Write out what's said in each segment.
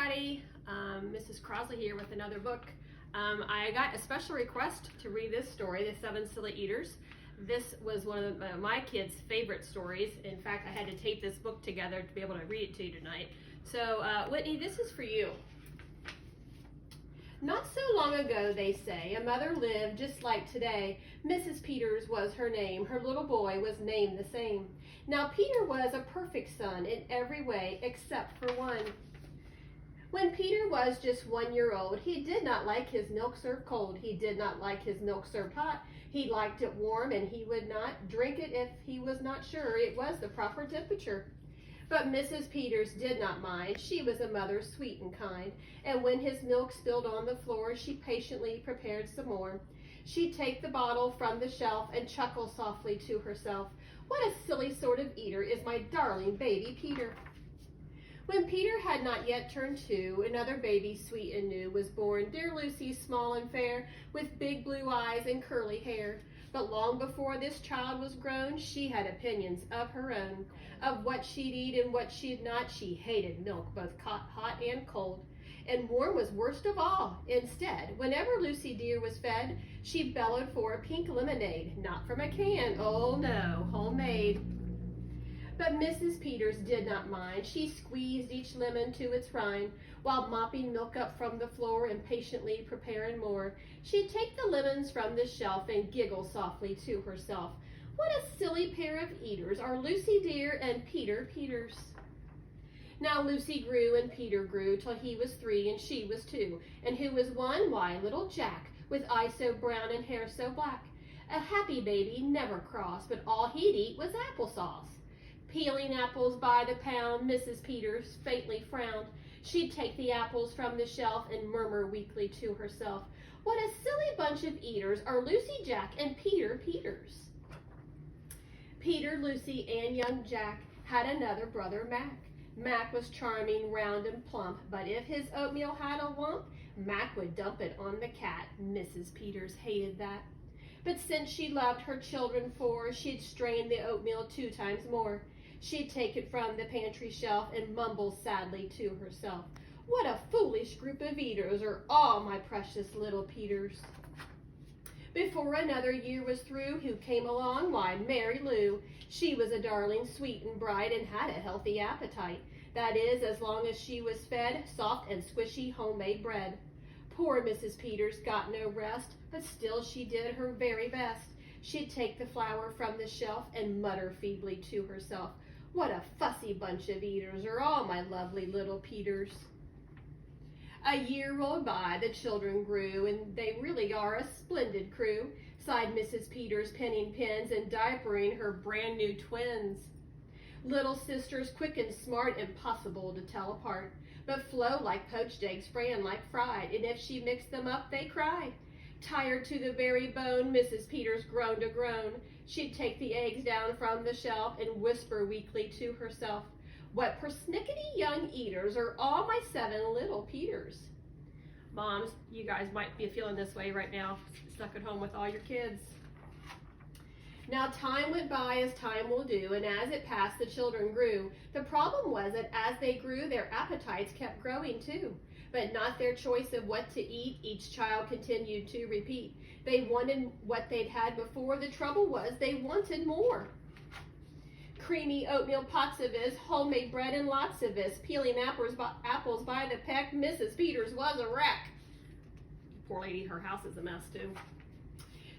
everybody. Mrs. Crosley here with another book. I got a special request to read this story, The 7 Silly Eaters. This was one of my kids' favorite stories. In fact, I had to tape this book together to be able to read it to you tonight. So, Whitney, this is for you. Not so long ago, they say, a mother lived just like today. Mrs. Peters was her name. Her little boy was named the same. Now, Peter was a perfect son in every way except for one. When Peter was just 1 year old, he did not like his milk served cold. He did not like his milk served hot. He liked it warm, and he would not drink it if he was not sure it was the proper temperature. But Mrs. Peters did not mind. She was a mother sweet and kind, and when his milk spilled on the floor, she patiently prepared some more. She'd take the bottle from the shelf and chuckle softly to herself. What a silly sort of eater is my darling baby Peter. When Peter had not yet turned 2, another baby, sweet and new, was born. Dear Lucy, small and fair, with big blue eyes and curly hair. But long before this child was grown, she had opinions of her own, of what she'd eat and what she'd not. She hated milk, both hot and cold, and warm was worst of all. Instead, whenever Lucy dear was fed, she bellowed for a pink lemonade, not from a can, oh no, homemade. But Mrs. Peters did not mind. She squeezed each lemon to its rind, while mopping milk up from the floor and patiently preparing more. She'd take the lemons from the shelf and giggle softly to herself. What a silly pair of eaters are Lucy dear and Peter Peters. Now Lucy grew and Peter grew till he was 3 and she was 2. And who was one? Why, little Jack, with eyes so brown and hair so black. A happy baby, never cross, but all he'd eat was applesauce. Peeling apples by the pound, Mrs. Peters faintly frowned. She'd take the apples from the shelf and murmur weakly to herself, what a silly bunch of eaters are Lucy, Jack, and Peter Peters. Peter, Lucy, and young Jack had another brother, Mac. Mac was charming, round, and plump, but if his oatmeal had a lump, Mac would dump it on the cat. Mrs. Peters hated that. But since she loved her children 4, she'd strain the oatmeal 2 times more. She'd take it from the pantry shelf and mumble sadly to herself, what a foolish group of eaters are all my precious little Peters. Before another year was through, who came along? Why, Mary Lou. She was a darling, sweet and bright, and had a healthy appetite. That is, as long as she was fed soft and squishy homemade bread. Poor Mrs. Peters got no rest, but still she did her very best. She'd take the flour from the shelf and mutter feebly to herself, what a fussy bunch of eaters are all my lovely little Peters. A year rolled by, the children grew, and they really are a splendid crew, sighed Mrs. Peters, penning pins and diapering her brand new twins. Little sisters, quick and smart, impossible to tell apart, but flow like poached eggs, fran like fried, and if she mixed them up, they cried. Tired to the very bone, Mrs. Peters groaned a groan. She'd take the eggs down from the shelf and whisper weakly to herself, what persnickety young eaters are all my 7 little Peters. Moms, you guys might be feeling this way right now, stuck at home with all your kids. Now time went by as time will do, and as it passed, the children grew. The problem was that as they grew, their appetites kept growing too. But not their choice of what to eat, each child continued to repeat. They wanted what they'd had before. The trouble was they wanted more. Creamy oatmeal pots of this, homemade bread and lots of this, peeling apples by the peck. Mrs. Peters was a wreck. Poor lady, her house is a mess too.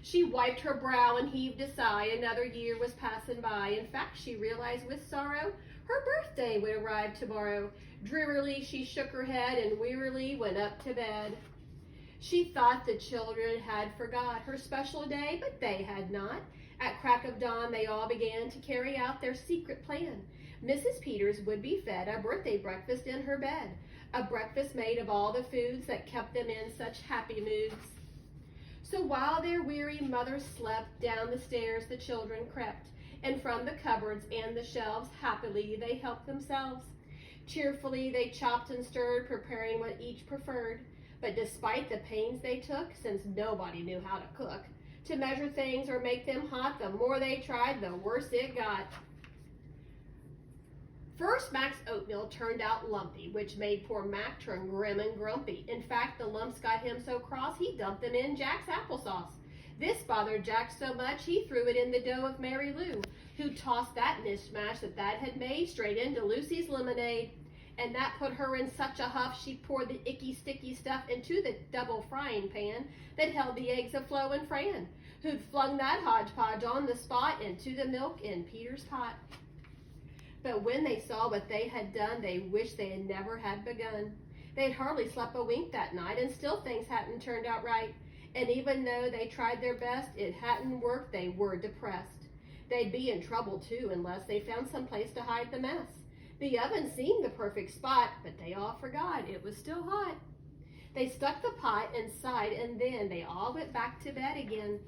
She wiped her brow and heaved a sigh. Another year was passing by. In fact, she realized with sorrow her birthday would arrive tomorrow. Drearily she shook her head and wearily went up to bed. She thought the children had forgot her special day, but they had not. At crack of dawn, they all began to carry out their secret plan. Mrs. Peters would be fed a birthday breakfast in her bed, a breakfast made of all the foods that kept them in such happy moods. So while their weary mother slept, down the stairs the children crept, and from the cupboards and the shelves happily they helped themselves. Cheerfully they chopped and stirred, preparing what each preferred. But despite the pains they took, since nobody knew how to cook, to measure things or make them hot, the more they tried, the worse it got. First, Mac's oatmeal turned out lumpy, which made poor Mac turn grim and grumpy. In fact, the lumps got him so cross he dumped them in Jack's applesauce. This bothered Jack so much he threw it in the dough of Mary Lou, who tossed that mishmash that had made straight into Lucy's lemonade. And that put her in such a huff she poured the icky sticky stuff into the double frying pan that held the eggs of Flo and Fran, who'd flung that hodgepodge on the spot into the milk in Peter's pot. But when they saw what they had done, they wished they had never had begun. They'd hardly slept a wink that night, and still things hadn't turned out right. And even though they tried their best, it hadn't worked. They were depressed. They'd be in trouble, too, unless they found some place to hide the mess. The oven seemed the perfect spot, but they all forgot it was still hot. They stuck the pot inside, and then they all went back to bed again.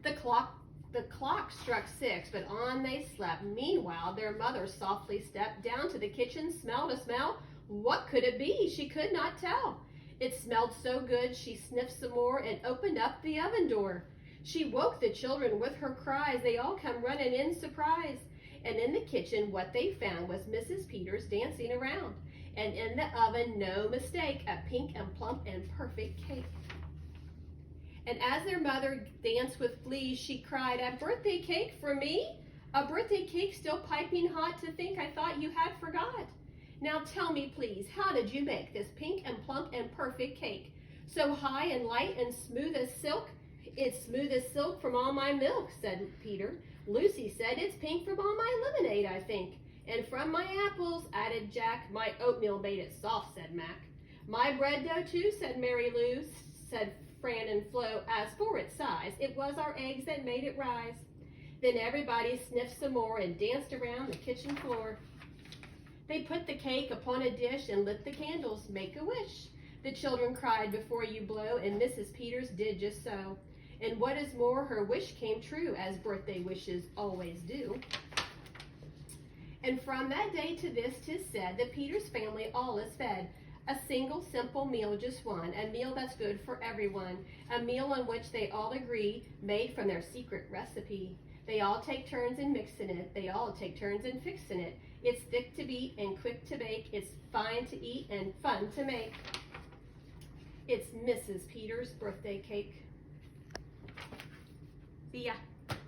The clock struck 6, but on they slept. Meanwhile, their mother softly stepped down to the kitchen, smelled a smell. What could it be? She could not tell. It smelled so good, she sniffed some more and opened up the oven door. She woke the children with her cries. They all come running in surprise. And in the kitchen, what they found was Mrs. Peters dancing around. And in the oven, no mistake, a pink and plump and perfect cake. And as their mother danced with glee, she cried, "A birthday cake for me? A birthday cake still piping hot? To think I thought you had forgot. Now tell me, please, how did you make this pink and plump and perfect cake? So high and light and smooth as silk?" "It's smooth as silk from all my milk," said Peter. "Lucy said it's pink from all my lemonade, I think. And from my apples," added Jack. "My oatmeal made it soft," said Mac. "My bread dough, too," said Mary Lou. Said Fran and Flo, "As for its size, it was our eggs that made it rise." Then everybody sniffed some more and danced around the kitchen floor. They put the cake upon a dish and lit the candles. "Make a wish," the children cried, "before you blow," and Mrs. Peters did just so. And what is more, her wish came true, as birthday wishes always do. And from that day to this, 'tis said, the Peters family all is fed. A single simple meal, just one, a meal that's good for everyone, a meal on which they all agree, made from their secret recipe. They all take turns in mixing it, they all take turns in fixing it. It's thick to beat and quick to bake, it's fine to eat and fun to make. It's Mrs. Peters' birthday cake. See ya.